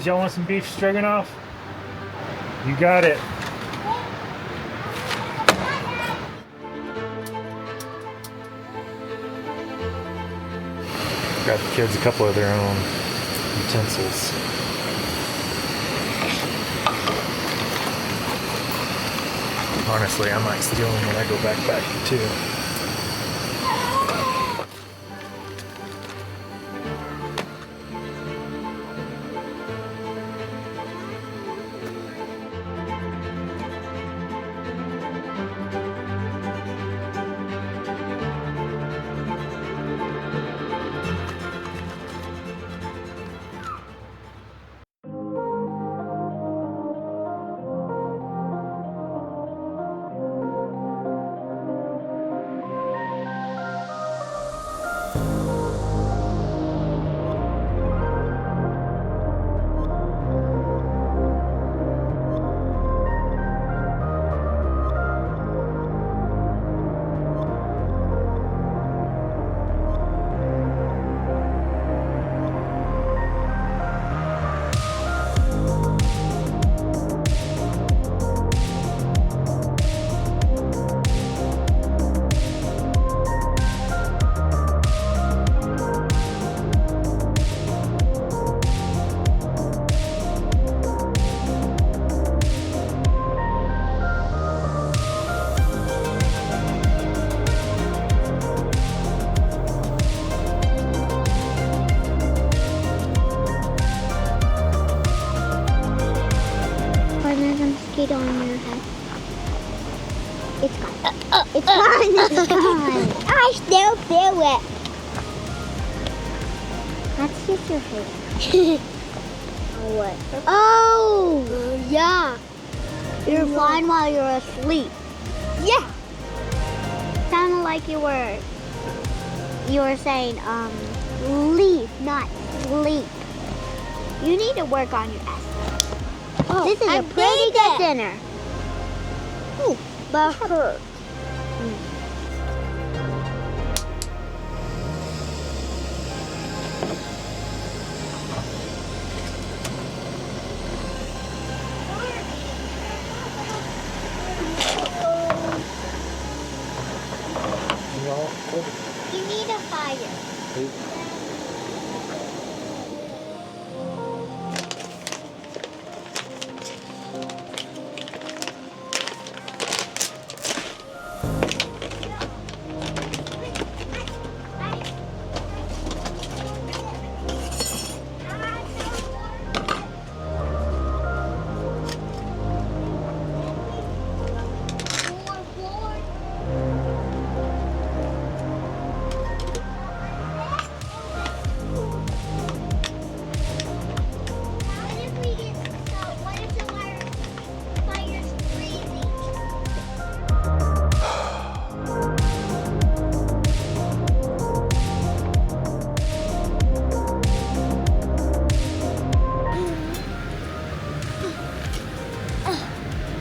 boys, y'all want some beef stroganoff? You got it. Got the kids a couple of their own utensils. Honestly, I might steal them when I go back too. On your head. It's gone. It's gone. It's gone. I still feel it. That's just your hair. Oh, what? Oh, yeah. You're flying while you're asleep. Yeah. Sounded like you were saying leave, not sleep. You need to work on your ass. Oh, this is a pretty good dinner. Ooh, but hurt. You need a fire.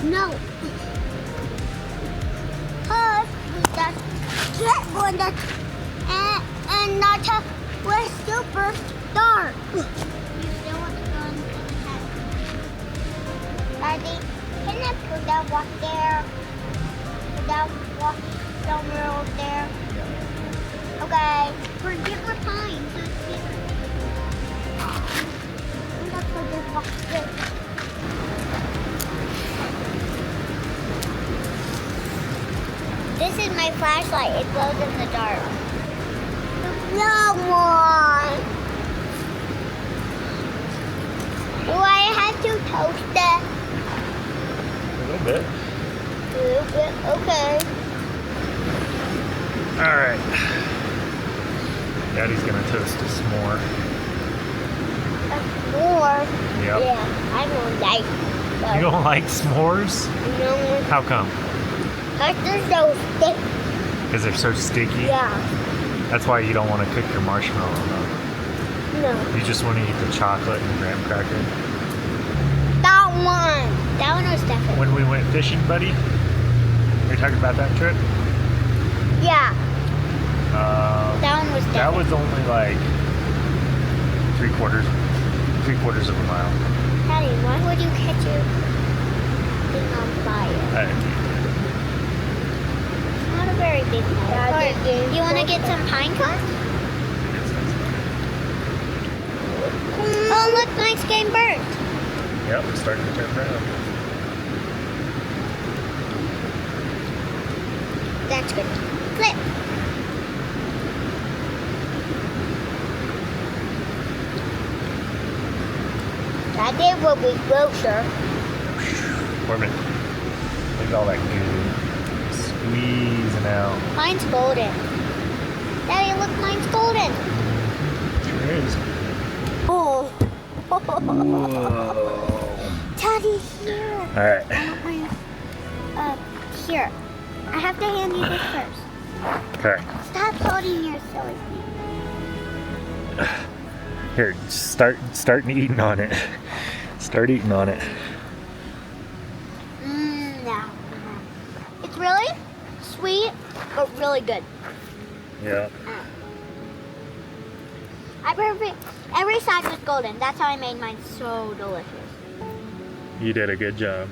No. Because we just get one that and not to we're super dark. You still want to go into the house? Daddy, can I put that walk there? Put that walk somewhere over there? Okay. For different times. I'm gonna put this walk there. This is my flashlight. It glows in the dark. No one. Do I have to toast it? A little bit. A little bit. Okay. All right. Daddy's gonna toast a s'more. More? Yep. Yeah, I don't like those. You don't like s'mores? No. How come? Because they're so sticky. Because they're so sticky? Yeah. That's why you don't want to cook your marshmallow, though. No. You just want to eat the chocolate and graham cracker. That one. That one was different. When we went fishing, buddy? Are you talking about that trip? Yeah. That one was different. That was only like 3/4. 3/4 of a mile. Daddy, why would you catch your thing on fire? It's not a very big fire. You want to get some pine cones? Oh, look, mine's getting burnt. Yep, it's starting to turn brown. That's good. Flip. That day will be closer. Corbin, look at all that goo. Squeezing out. Mine's golden. Daddy, look, mine's golden. Sure is. Oh. Whoa. Daddy, here. All right. I want mine. Here. I have to hand you this first. Okay. Stop holding your silly feet. Here, start eating on it. Start eating on it. No. It's really sweet, but really good. Yeah. Every side was golden. That's how I made mine so delicious. You did a good job.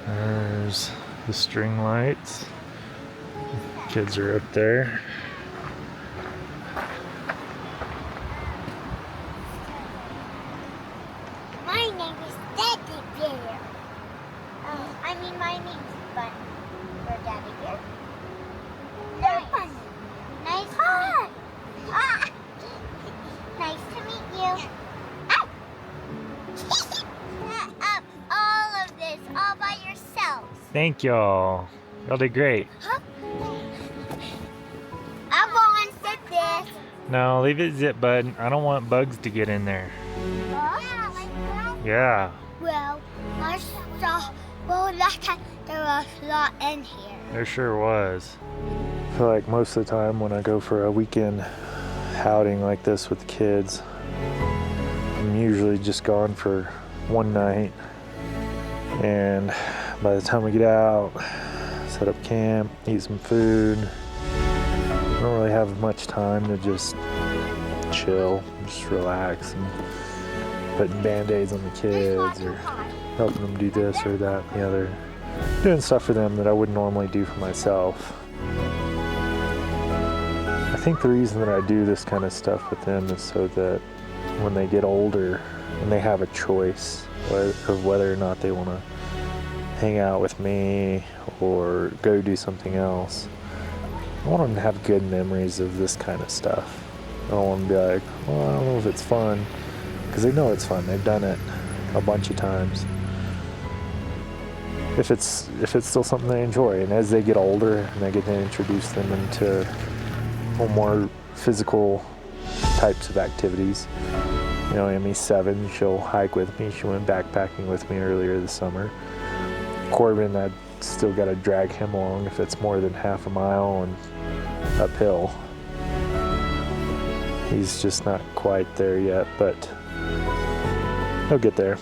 There's the string lights. Kids are up there. My name is Daddy Bear. My name's Bunny for Daddy Bear. Nice. Nice. Hi. Nice to meet you. Ow. Up all of this all by yourselves. Thank y'all. Y'all did great. Huh? I want to sit this. No, leave it zip, bud. I don't want bugs to get in there. Yeah. Well, I saw, last time there was a lot in here. There sure was. I feel like most of the time when I go for a weekend outing like this with the kids, I'm usually just gone for one night. And by the time we get out, set up camp, eat some food, I don't really have much time to just chill, just relax and putting band-aids on the kids or helping them do this or that and the other. Doing stuff for them that I wouldn't normally do for myself. I think the reason that I do this kind of stuff with them is so that when they get older and they have a choice of whether or not they want to hang out with me or go do something else, I want them to have good memories of this kind of stuff. I don't want them to be like, well, I don't know if it's fun, because they know it's fun. They've done it a bunch of times. If it's still something they enjoy, and as they get older and I get to introduce them into more physical types of activities. You know, Emmy's 7, she'll hike with me. She went backpacking with me earlier this summer. Corbin, I've still got to drag him along if it's more than half a mile and uphill. He's just not quite there yet, but he'll get there.